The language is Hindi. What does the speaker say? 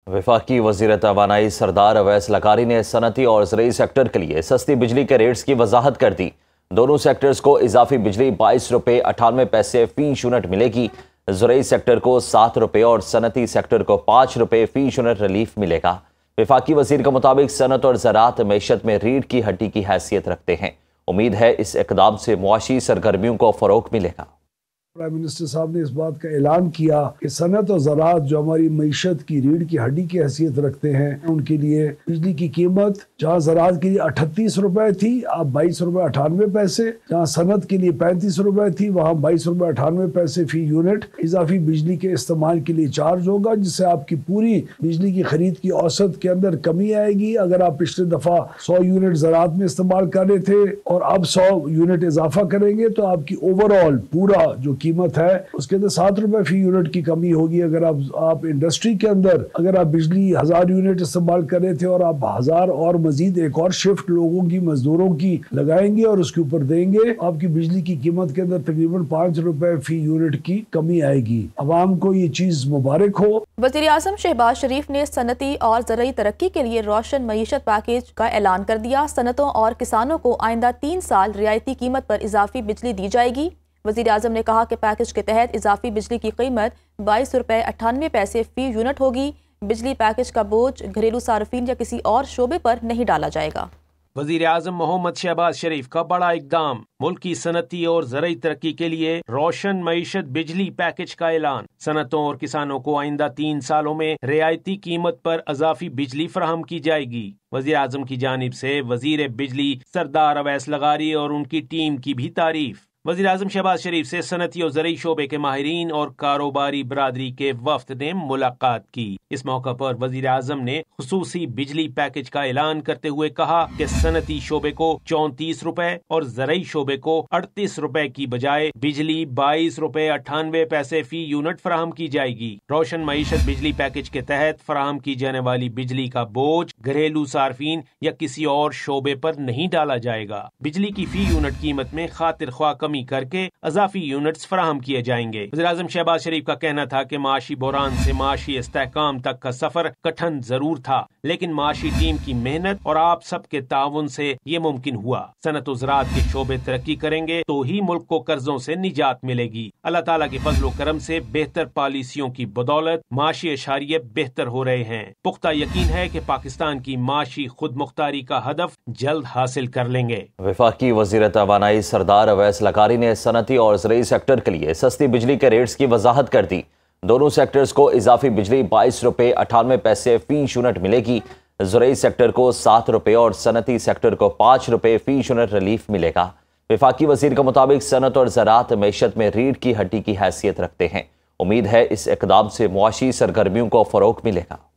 वफाकी वज़ीर तवानाई सरदार अवैस लकारी ने सनती और ज़रई सेक्टर के लिए सस्ती बिजली के रेट्स की वजाहत कर दी। दोनों सेक्टर्स को इजाफी बिजली 22 रुपये 98 पैसे फी यूनिट मिलेगी। ज़रई सेक्टर को 7 रुपये और सनती सेक्टर को 5 रुपये फी यूनिट रिलीफ मिलेगा। वफाकी वज़ीर के मुताबिक सनत और ज़राअत मईशत में रीढ़ की हड्डी की हैसियत रखते हैं। उम्मीद है इस इक़दाम से मुआशी सरगर्मियों को फ़रोग़ मिलेगा। प्राइम मिनिस्टर साहब ने इस बात का ऐलान किया कि सनत और ज़राअत जो हमारी मईशत की रीढ़ की हड्डी की हैसियत रखते हैं, उनके लिए बिजली की कीमत जहाँ ज़राअत के लिए 38 रुपए थी, अब 22 रुपए 98 पैसे, जहाँ सनत के लिए 35 रुपए थी, वहाँ 22 रुपए 98 पैसे फी यूनिट इजाफी बिजली के इस्तेमाल के लिए चार्ज होगा, जिससे आपकी पूरी बिजली की खरीद की औसत के अंदर कमी आएगी। अगर आप पिछले दफा 100 यूनिट ज़राअत में इस्तेमाल कर रहे थे और अब 100 यूनिट इजाफा करेंगे तो आपकी ओवरऑल पूरा जो कीमत है उसके अंदर 7 रुपए फी यूनिट की कमी होगी। अगर आप इंडस्ट्री के अंदर अगर आप बिजली 1000 यूनिट इस्तेमाल कर रहे थे और आप 1000 और मजीद एक और शिफ्ट लोगों की मजदूरों की लगाएंगे और उसके ऊपर देंगे, आपकी बिजली की कीमत के अंदर तकरीबन 5 रुपए फी यूनिट की कमी आएगी। अवाम को ये चीज मुबारक हो। वज़ीर आज़म शहबाज शरीफ ने सनती और ज़रई तरक्की के लिए रोशन मईशत पैकेज का ऐलान कर दिया। सनतों और किसानों को आइंदा 3 साल रियायती कीमत पर इजाफी बिजली दी जाएगी। वज़ीर आज़म ने कहा कि पैकेज के तहत इजाफी बिजली की कीमत 22 रुपये 98 पैसे फी यूनिट होगी। बिजली पैकेज का बोझ घरेलू सार्फिन या किसी और शोबे पर नहीं डाला जाएगा। वज़ीर आज़म मोहम्मद शहबाज शरीफ का बड़ा इक़दाम, मुल्क की सनती और ज़रई तरक्की के लिए रोशन मईशत बिजली पैकेज का ऐलान। सनतों और किसानों को आइंदा 3 सालों में रियायती कीमत पर इजाफी बिजली फराहम की जाएगी। वज़ीर आज़म की जानिब से वज़ीर बिजली सरदार अवैस लकारी और उनकी टीम की भी तारीफ। वज़ीर आज़म शहबाज शरीफ से सनती और ज़रई शोबे के माहिरीन और कारोबारी बरादरी के वफ्द ने मुलाकात की। इस मौका पर वज़ीर आज़म ने खुसूसी बिजली पैकेज का ऐलान करते हुए कहा कि सनती शोबे को 34 रुपए और ज़रई शोबे को 38 रुपए की बजाय बिजली 22 रुपए 98 पैसे फी यूनिट फराहम की जाएगी। रोशन मईशत बिजली पैकेज के तहत फराहम की जाने वाली बिजली का बोझ घरेलू सार्फिन या किसी और शोबे पर नहीं डाला जाएगा। बिजली की फी यूनिट कीमत में खातिर ख्वाह कमी करके अजाफी यूनिट्स फराहम किए जाएंगे। वज़ीर आज़म शहबाज शरीफ का कहना था कि माशी बहरान से माशी इस्तेहकाम तक का सफर कठिन जरूर था, लेकिन माशी टीम की मेहनत और आप सबके ताउन से ये मुमकिन हुआ। सनत और ज़राअत के शोबे तरक्की करेंगे तो ही मुल्क को कर्जों से निजात मिलेगी। अल्लाह ताला के फजल करम से बेहतर पॉलिसियों की बदौलत माशी अशारिये बेहतर हो रहे हैं। पुख्ता यकीन है कि पाकिस्तान की माशी खुद मुख्तारी का हदफ जल्द हासिल कर लेंगे। वफाकी वज़ीर तवानाई सरदार अवैस लकारी ने सनती और ज़रई सेक्टर के लिए सस्ती बिजली के रेट्स की वजाहत कर दी। दोनों सेक्टर्स को इजाफी बिजली 22 रुपये 98 पैसे फी यूनिट मिलेगी। ज़रई सेक्टर को 7 रुपये और सनती सेक्टर को 5 रुपये फी यूनिट रिलीफ मिलेगा। वफाकी वज़ीर के मुताबिक सनत और ज़राअत मईशत में रीढ़ की हड्डी की हैसियत रखते हैं। उम्मीद है इस इक़दाम से मुआशी सरगर्मियों को फ़रोग़ मिलेगा।